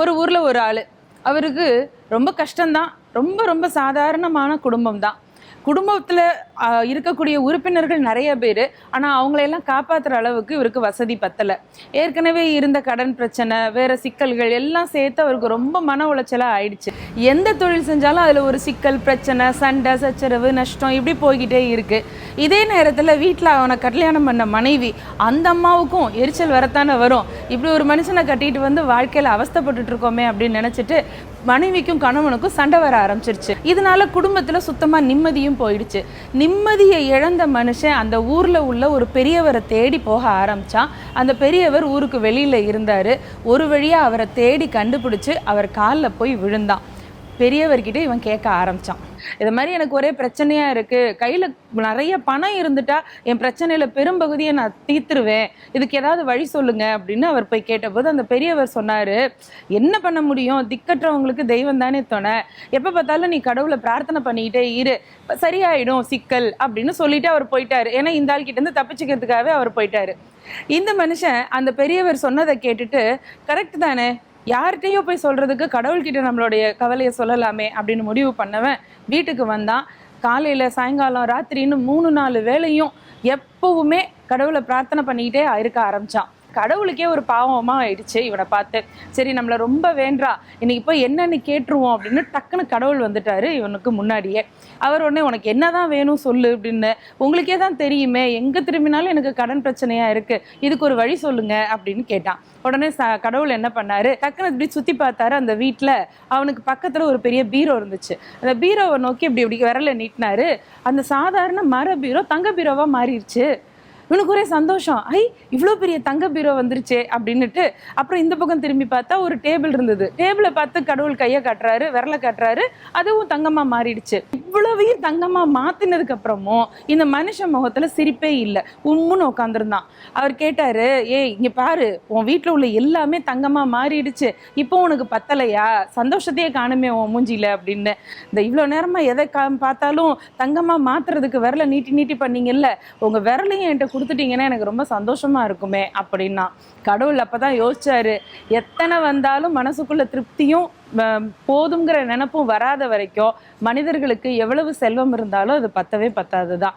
ஒரு ஊர்ல ஒரு ஆளு. அவருக்கு ரொம்ப கஷ்டம்தான். ரொம்ப ரொம்ப சாதாரணமான குடும்பம் தான். குடும்பத்துல இருக்கக்கூடிய உறுப்பினர்கள் நிறைய பேரு. ஆனா அவங்களையெல்லாம் காப்பாத்துற அளவுக்கு இவருக்கு வசதி பத்தல. ஏற்கனவே இருந்த கடன் பிரச்சனை, வேற சிக்கல்கள் எல்லாம் சேர்த்து அவருக்கு ரொம்ப மன உளைச்சலா ஆயிடுச்சு. எந்த தொழில் செஞ்சாலும் அதுல ஒரு சிக்கல், பிரச்சனை, சண்டை, சச்சரவு, நஷ்டம் இப்படி போய்கிட்டே இருக்கு. இதே நேரத்துல வீட்டுல அவனை கல்யாணம் பண்ண மனைவி, அந்த அம்மாவுக்கும் எரிச்சல் வரத்தானே வரும். இப்படி ஒரு மனுஷனை கட்டிட்டு வந்து வாழ்க்கையில அவஸ்தைப்பட்டுட்டு இருக்கோமே அப்படின்னு நினைச்சிட்டு மனைவிக்கும் கணவனுக்கும் சண்டை வர ஆரம்பிச்சிருச்சு. இதனால குடும்பத்துல சுத்தமா நிம்மதியும் போயிடுச்சு. நிம்மதியை இழந்த மனுஷன் அந்த ஊர்ல உள்ள ஒரு பெரியவரை தேடி போக ஆரம்பிச்சான். அந்த பெரியவர் ஊருக்கு வெளியில இருந்தாரு. ஒரு வழியா அவரை தேடி கண்டுபிடிச்சு அவர் காலில் போய் விழுந்தான். பெரியவர்கிட்ட இவன் கேட்க ஆரம்பிச்சான். இது மாதிரி எனக்கு ஒரே பிரச்சனையா இருக்கு, கையில நிறைய பணம் இருந்துட்டா என் பிரச்சனையில பெரும்பகுதியை நான் தீர்த்துருவேன், இதுக்கு ஏதாவது வழி சொல்லுங்க அப்படின்னு அவர் போய் கேட்டபோது அந்த பெரியவர் சொன்னாரு, என்ன பண்ண முடியும், திக்கற்றவங்களுக்கு தெய்வம் தானே துணை, எப்ப பார்த்தாலும் நீ கடவுளை பிரார்த்தனை பண்ணிக்கிட்டே இரு, சரியாயிடும் சிக்கல் அப்படின்னு சொல்லிட்டு அவர் போயிட்டாரு. ஏன்னா இந்த ஆள் கிட்ட இருந்து தப்பிச்சுக்கிறதுக்காகவே அவர் போயிட்டாரு. இந்த மனுஷன் அந்த பெரியவர் சொன்னதை கேட்டுட்டு, கரெக்ட் தானே, யார்கிட்டையோ போய் சொல்றதுக்கு கடவுள்கிட்ட நம்மளுடைய கவலையை சொல்லலாமே அப்படின்னு முடிவு பண்ணவன் வீட்டுக்கு வந்தான். காலையில சாயங்காலம் ராத்திரின்னு 3-4 வேளையும் எப்பவுமே கடவுளை பிரார்த்தனை பண்ணிக்கிட்டே இருக்க ஆரம்பிச்சான். கடவுளுக்கே ஒரு பாவமா ஆயிடுச்சு இவனை பார்த்து. சரி, நம்மளை ரொம்ப வேண்டா, இன்னைக்கு போய் என்னன்னு கேட்டுருவோம் அப்படின்னு டக்குன்னு கடவுள் வந்துட்டாரு இவனுக்கு முன்னாடியே. அவர் உடனே, உனக்கு என்னதான் வேணும் சொல்லு அப்படின்னு, உங்களுக்கே தான் தெரியுமே, எங்க திரும்பினாலும் எனக்கு கடன் பிரச்சனையா இருக்கு, இதுக்கு ஒரு வழி சொல்லுங்க அப்படின்னு கேட்டான். உடனே கடவுள் என்ன பண்ணாரு, டக்குன்னு இப்படி சுத்தி பார்த்தாரு. அந்த வீட்டுல அவனுக்கு பக்கத்துல ஒரு பெரிய பீரோ இருந்துச்சு. அந்த பீரோவை நோக்கி இப்படி இப்படி விரல நீட்டினாரு. அந்த சாதாரண மர பீரோ தங்க பீரோவா மாறிடுச்சு. இவனுக்கு ஒரே சந்தோஷம், ஐ இவ்வளோ பெரிய தங்க பீரோ வந்துருச்சே அப்படின்னுட்டு. அப்புறம் இந்த பக்கம் திரும்பி பார்த்தா ஒரு டேபிள் இருந்தது. டேபிளை பார்த்து கடவுள் கையை காட்டுறாரு, விரலை காட்டுறாரு, அதுவும் தங்கமா மாறிடுச்சு. இவ்வளவையும் தங்கமா மாத்தினதுக்கு அப்புறமும் இந்த மனுஷன் முகத்துல சிரிப்பே இல்லை, உம்முன்னு உட்காந்துருந்தான். அவர் கேட்டாரு, ஏய் இங்க பாரு, உன் வீட்டுல உள்ள எல்லாமே தங்கமா மாறிடுச்சு, இப்போ உனக்கு பத்தலையா, சந்தோஷத்தையே காணுமே உன் மூஞ்சில அப்படின்னு. இந்த இவ்வளோ நேரமா எதை பார்த்தாலும் தங்கமா மாத்துறதுக்கு விரலை நீட்டி நீட்டி பண்ணீங்கல்ல, உங்க விரலையும் என்கிட்ட கொடுத்துட்டீங்கன்னா எனக்கு ரொம்ப சந்தோஷமா இருக்குமே அப்படின்னா. கடவுள் அப்பதான் யோசிச்சாரு, எத்தனை வந்தாலும் மனசுக்குள்ள திருப்தியும் போதுங்கிற நினைப்பும் வராத வரைக்கும் மனிதர்களுக்கு எவ்வளவு செல்வம் இருந்தாலும் அது பத்தவே பத்தாதுதான்.